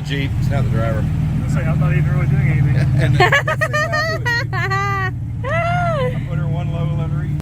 Jeep. It's not the driver. I'm not even really doing anything. And that's the thing I do. I put her one level under each.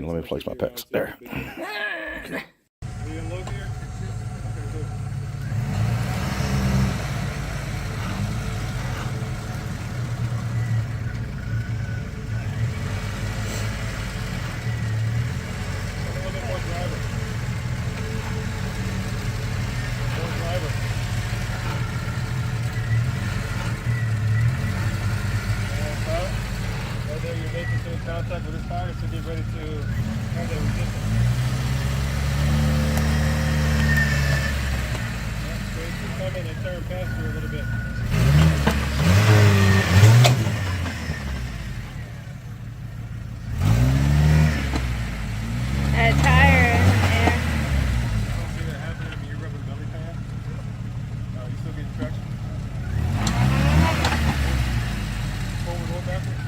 Let me place my pecs there. Okay. Contact with his tires to get ready to have that resistance. So it should come in and turn past you a little bit. A tire in there. I don't see that happening. I mean, you're rubbing belly pad. You still getting traction? Forward or backwards?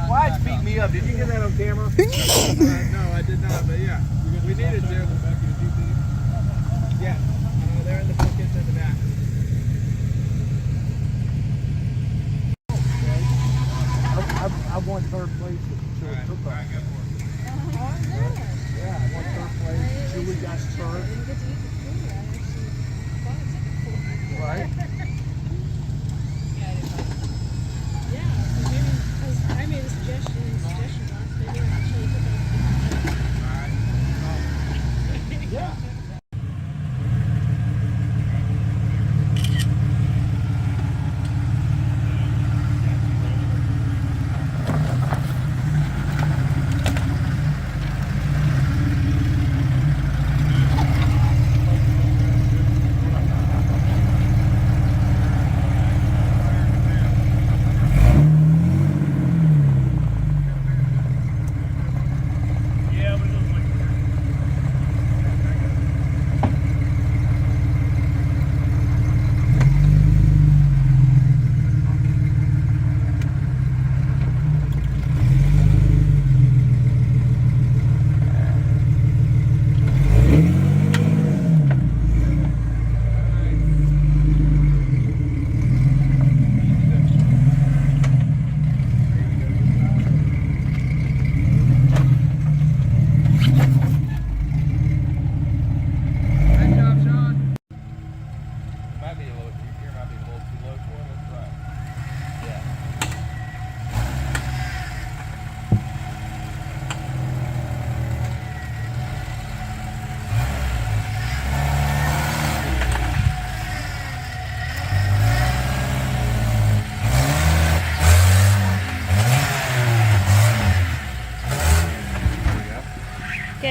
Wyatt's beat me up. Did you get that on camera? No, I did not, but yeah. We needed to. Yeah. They're in the buckets in the back. I won third place at the short football. Yeah, I won third place. Julie got third. Right? I made a suggestion box. Maybe actually put that. Yeah.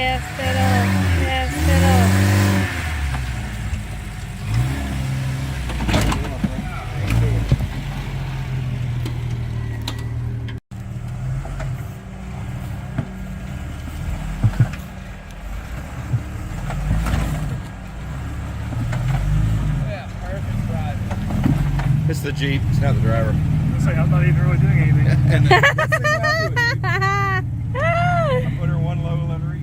Yes, fiddle. Yes, fiddle. It's the Jeep, it's not the driver. Say, I'm not even really doing anything. And the thing I do is I put her one low, let her eat.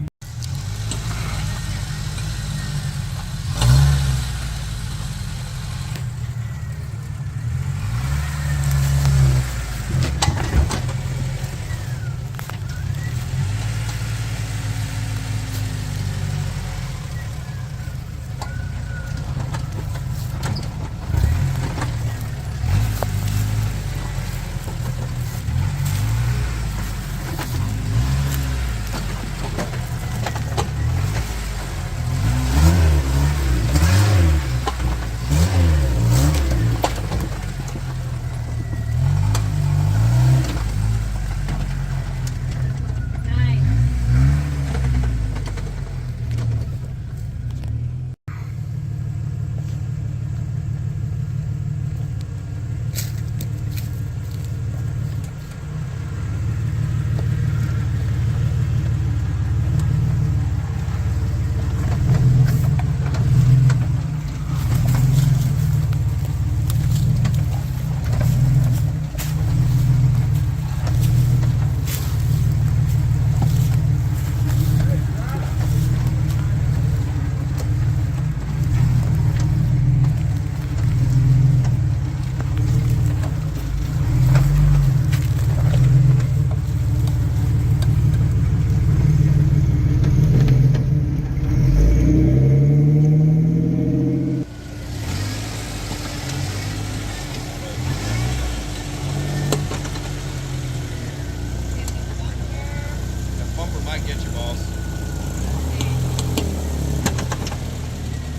Might get you, boss.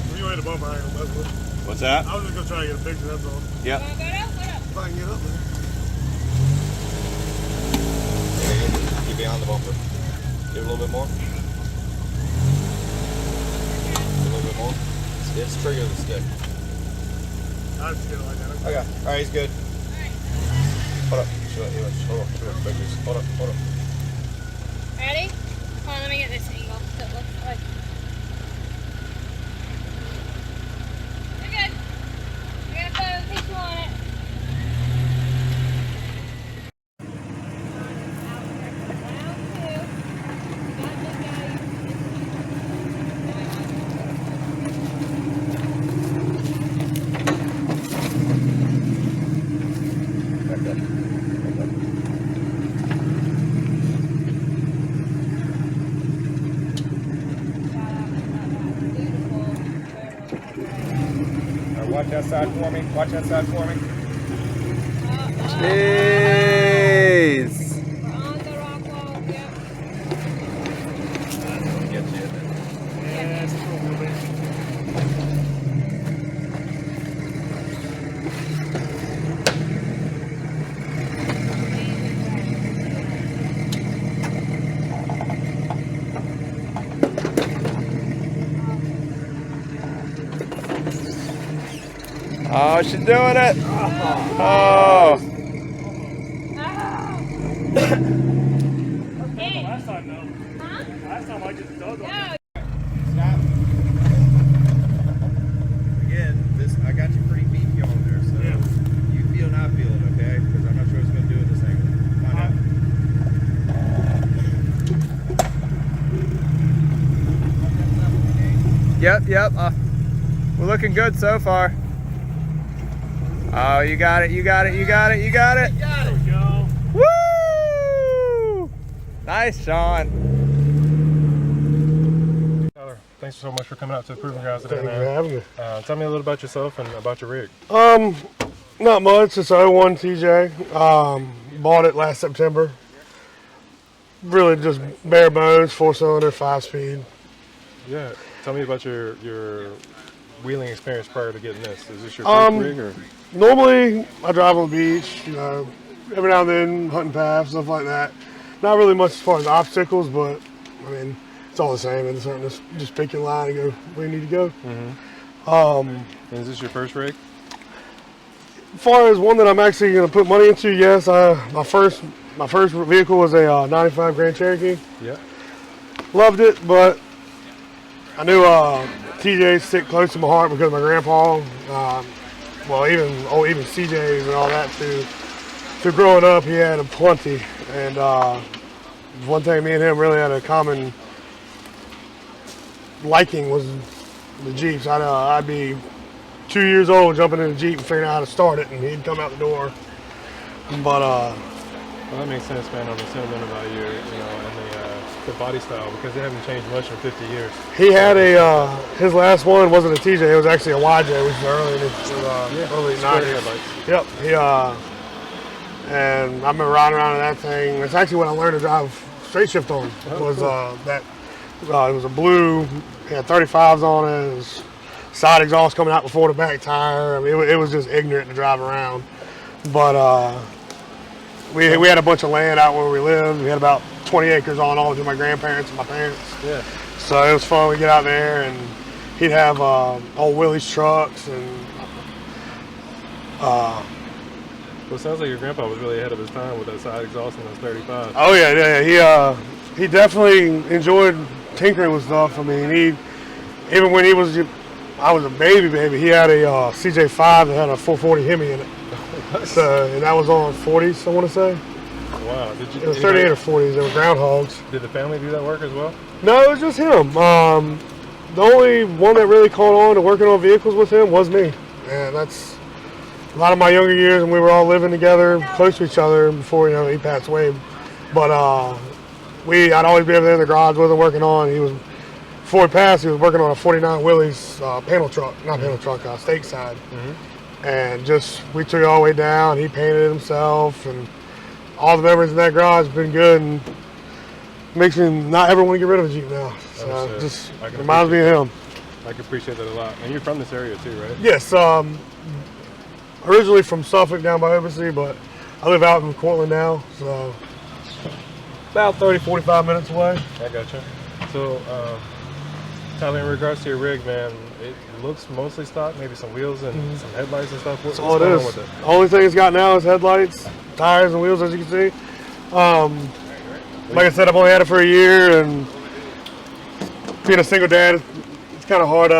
If you ain't a bumper, I ain't gonna mess with it. What's that? I was just gonna try to get a picture, that's all. Yep. If I can get up there. Keep behind the bumper. Give it a little bit more. A little bit more. It's trigger the stick. I just get it like that. Okay. Alright, he's good. Hold up. Hold on. Hold up. Ready? Hold on, let me get this angle so it looks like. You're good. I got a photo of people on it. Watch that side for me. Watch that side for me. Jeez. We're on the rock wall, yep. Get you. Yeah, that's cool, man. Oh, she's doing it. Oh. Last time, though. Huh? Last time I just dug on it. No. Stop. Again, I got you pretty beefy on there, so Yeah. you feel and I feel it, okay? Because I'm not sure what's going to do with this thing. Find out. Yep. We're looking good so far. Oh, you got it. There we go. Woo! Nice, Shaun. Tyler, thanks so much for coming out to the Proving Grounds today, Thank you for man. having me. Tell me a little about yourself and about your rig. Not much. It's an 01 TJ. Bought it last September. Really just bare bones, 4-cylinder, 5-speed. Yeah. Tell me about your wheeling experience prior to getting this. Is this your first rig or? Normally, I drive on the beach, every now and then hunting paths, stuff like that. Not really much as far as obstacles, but I mean, it's all the same. It's just pick your line and go where you need to go. And is this your first rig? As far as one that I'm actually going to put money into, yes. My first vehicle was a 95 Grand Cherokee. Yeah. Loved it, but I knew TJs stick close to my heart because of my grandpa. Well, even CJs and all that too. So growing up, he had a plenty, and one thing me and him really had a common liking was the Jeeps. I'd be 2 years old jumping in a Jeep and figuring out how to start it, and he'd come out the door. But well, that makes sense, man, on the sentimental value, and the body style, because they haven't changed much in 50 years. he had his last one wasn't a TJ, it was actually a YJ, which was early 90s. Headlights. Yep. And I've been riding around in that thing. It's actually what I learned to drive straight shift on. Was that it was a blue, had 35s on it. It was side exhaust coming out before the back tire. I mean, it was just ignorant to drive around. But we had a bunch of land out where we lived. We had about 20 acres on all of my grandparents and my parents. Yeah. So it was fun. We get out there and he'd have old Willie's trucks and. Well, it sounds like your grandpa was really ahead of his time with that side exhaust and those 35. Oh yeah. He definitely enjoyed tinkering with stuff. I mean, even when I was a baby, he had a CJ5 that had a 440 Hemi in it. So, and that was on 40s, I want to say. Wow. It was 38 or 40s. They were groundhogs. Did the family do that work as well? No, it was just him. The only one that really caught on to working on vehicles with him was me. And that's a lot of my younger years, and we were all living together, close to each other before he passed away. But I'd always be over there in the garage with him working on. Before he passed, he was working on a 49 Willys panel truck, not panel truck, stake side. And we took it all the way down. He painted it himself, and all the memories in that garage have been good, and makes me not ever want to get rid of a Jeep now. So just reminds me of him. I can appreciate that a lot. And you're from this area too, right? Yes. Originally from Suffolk down by Oversea, but I live out in Cortland now, so about 30, 45 minutes away. I gotcha. So, Tyler, in regards to your rig, man, it looks mostly stock, maybe some wheels and some headlights and stuff. What's going on with it? The only thing it's got now is headlights, tires, and wheels, as you can see. Like I said, I've only had it for a year, and being a single dad, it's kind of hard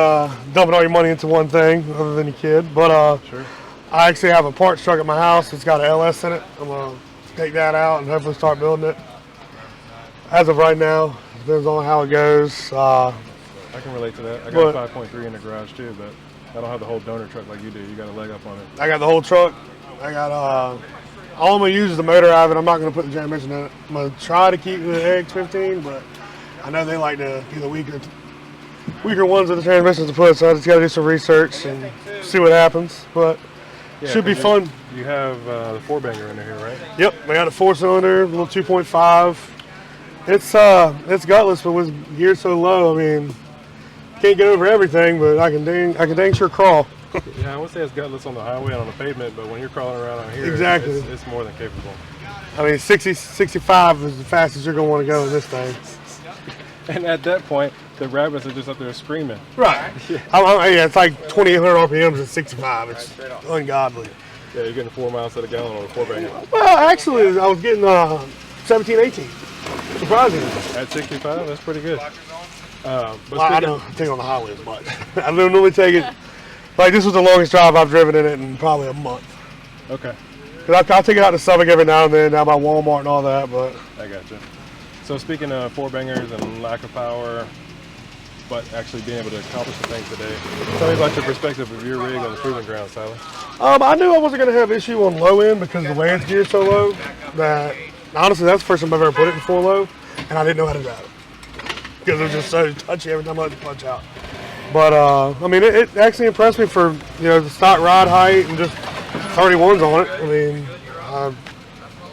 dumping all your money into one thing other than your kid. But Sure. I actually have a parts truck at my house. It's got an LS in it. I'm going to take that out and hopefully start building it. As of right now, depends on how it goes. I can relate to that. I got a 5.3 in the garage too, but I don't have the whole donor truck like you do. You got a leg up on it. I got the whole truck. I got all I'm going to use is the motor out of it. I'm not going to put the transmission in it. I'm going to try to keep the X15, but I know they like to be the weaker ones of the transmissions to put, so I just got to do some research and see what happens. But should be fun. You have the 4-banger in here, right? Yep, I got a 4-cylinder, little 2.5. It's gutless, but with geared so low, I mean, can't get over everything, but I can dang sure crawl. Yeah, I would say it's gutless on the highway and on the pavement, but when you're crawling around out here, exactly, it's more than capable. I mean, 60, 65 is the fastest you're going to want to go in this thing. And at that point, the rabbits are just up there screaming. Right. Yeah, it's like 2,800 RPMs at 65. It's ungodly. Yeah, you're getting 4 miles to the gallon on a 4-banger. Well, actually, I was getting 17, 18. Surprisingly. At 65, that's pretty good. I don't take it on the highway as much. I normally take it. Like, this was the longest drive I've driven in it in probably a month. Okay. Because I'll take it out to Suffolk every now and then, down by Walmart and all that, but. I gotcha. So speaking of 4-bangers and lack of power, but actually being able to accomplish the things today, tell me about your perspective of your rig on the proving grounds, Tyler. I knew I wasn't going to have issue on low end because the way it's geared so low that, honestly, that's the first time I've ever put it in full low, and I didn't know how to drive it. Because it was just so touchy every time I let the punch out. But, I mean, it actually impressed me for, the stock ride height and just 31s on it. I mean,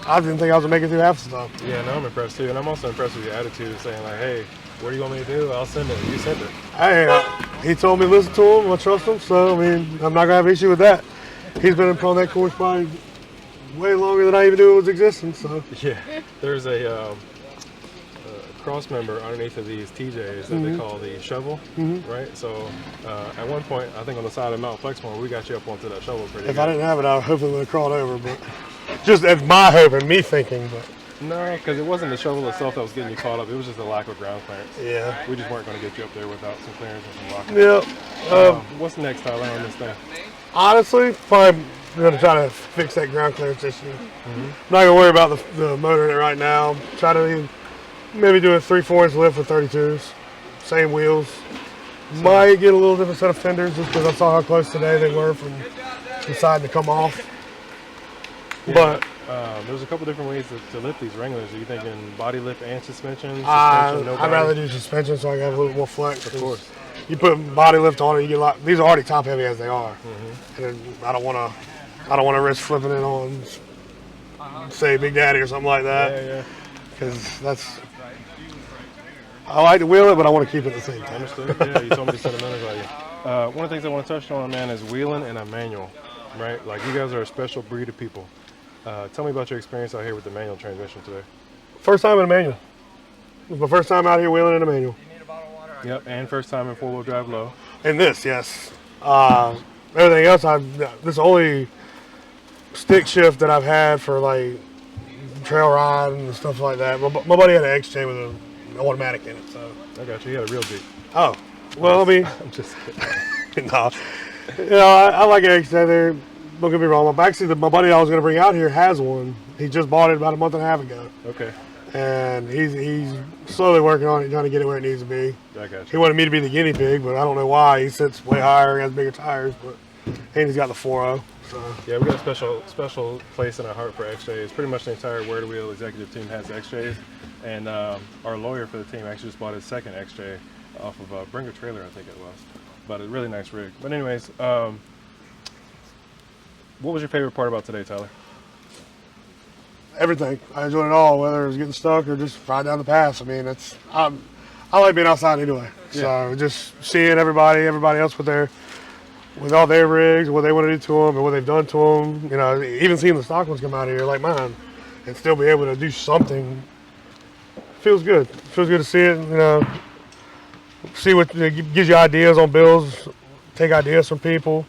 I didn't think I was going to make it through half the stuff. Yeah, no, I'm impressed too. And I'm also impressed with your attitude, saying like, hey, what do you want me to do? I'll send it. You send it. Hey, he told me to listen to him. I trust him. So, I mean, I'm not going to have an issue with that. He's been on that course probably way longer than I even knew it was existing. So. Yeah, there's a cross member underneath of these TJs that they call the shovel, right? So at one point, I think on the side of Mount Flexmore, we got you up onto that shovel pretty If good. I didn't have it, I hopefully would have crawled over. But just as my hope and me thinking, but No, because it wasn't the shovel itself that was getting you caught up. It was just a lack of ground clearance. yeah. We just weren't going to get you up there without some clearance and some locking. Yeah. What's next, Tyler, on this thing? Honestly, probably going to try to fix that ground clearance issue. I'm not going to worry about the motor in it right now. Try to maybe do a 3/4 inch lift with 32s. Same wheels. Might get a little different set of fenders just because I saw how close today they were from deciding to come off. Yeah. But There's a couple different ways to lift these Wranglers. Are you thinking body lift and suspension? I'd No body? rather do suspension so I can have a little more flex. Of course. You put body lift on it, you get a lot. These are already top heavy as they are, and then I don't want to risk flipping it on, say Big Daddy or something like that, Yeah. because that's. I like to wheel it, but I want to keep it at the same time. Understood. Yeah, you told me the sentimental value. One of the things I want to touch on, man, is wheeling in a manual, right? Like, you guys are a special breed of people. Tell me about your experience out here with the manual transmission today. First time in a manual. It was my first time out here wheeling in a manual. Yep, and first time in four-wheel drive low. And this, yes. Everything else, this is the only stick shift that I've had for like trail ride and stuff like that. My buddy had an XJ with an automatic in it, so. I got you. You had a real Jeep. Oh, well, I mean, I'm just kidding. no. You know, I like an XJ there. Don't get me wrong. Actually, my buddy I was going to bring out here has one. He just bought it about a month and a half ago. Okay, And he's slowly working on it, trying to get it where it needs to be. I got He you. wanted me to be the guinea pig, but I don't know why. He sits way higher, he has bigger tires, and he's got the 4.0. So. Yeah, we got a special place in our heart for XJs. Pretty much the entire Where to Wheel executive team has XJs, and our lawyer for the team actually just bought his second XJ off of Bringer Trailer, I think it was. But a really nice rig. But anyways, what was your favorite part about today, Tyler? Everything. I enjoyed it all, whether it was getting stuck or just riding down the pass. I mean, I like being outside anyway. Yeah. So just seeing everybody else with all their rigs, what they want to do to them, and what they've done to them. You know, even seeing the stock ones come out here like mine, and still be able to do something feels good. Feels good to see it. You know, see what gives you ideas on builds, take ideas from people.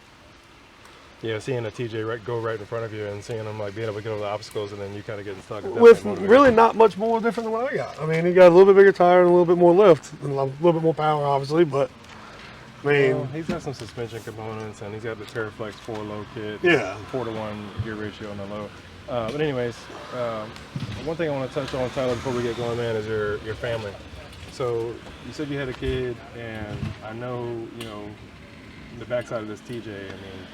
Yeah, seeing a TJ go right in front of you and seeing them like being able to get over the obstacles and then you kind of getting stuck. With really not much more different than what I got. I mean, he got a little bit bigger tire and a little bit more lift and a little bit more power, obviously. But I mean, well, he's got some suspension components and he's got the TerraFlex 4 low kit. Yeah. 4-to-1 gear ratio on the low. But anyways, one thing I want to touch on, Tyler, before we get going, man, is your family. So you said you had a kid, and I know, you know, the backside of this TJ. I mean,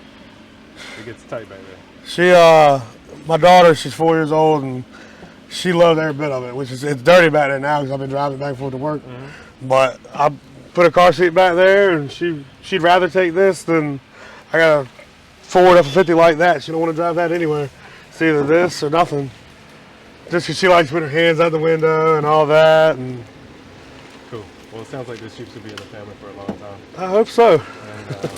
it gets tight back there. my daughter, she's 4 years old, and she loves every bit of it, which is, it's dirty back there now because I've been driving back and forth to work. But I put a car seat back there, and she'd rather take this than, I got a Ford F-150 like that. She don't want to drive that anywhere. It's either this or nothing. Just because she likes to put her hands out the window and all that. And Cool. Well, it sounds like this Jeep's gonna be in the family for a long time. I hope so. And,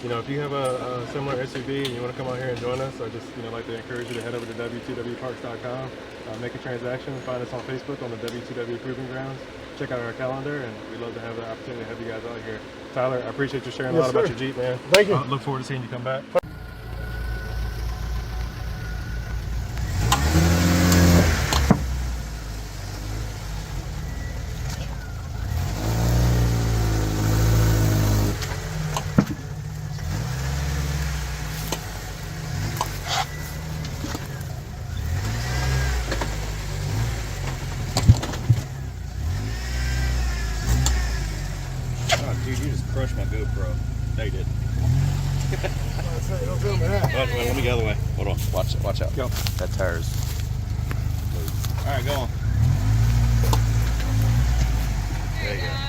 you know, if you have a similar SUV and you want to come out here and join us, I just like to encourage you to head over to w2wparks.com, make a transaction, find us on Facebook on the W2W Proving Grounds, check out our calendar, and we'd love to have the opportunity to have you guys out here. Tyler, I appreciate you sharing a lot about your Jeep, man. Thank you. Look forward to seeing you come back. Oh, dude, you just crushed my GoPro. No, you did. Don't tell me that. Wait, let me get out of the way. Hold on. Watch out. Go. That tire's. All right, go on. There you go.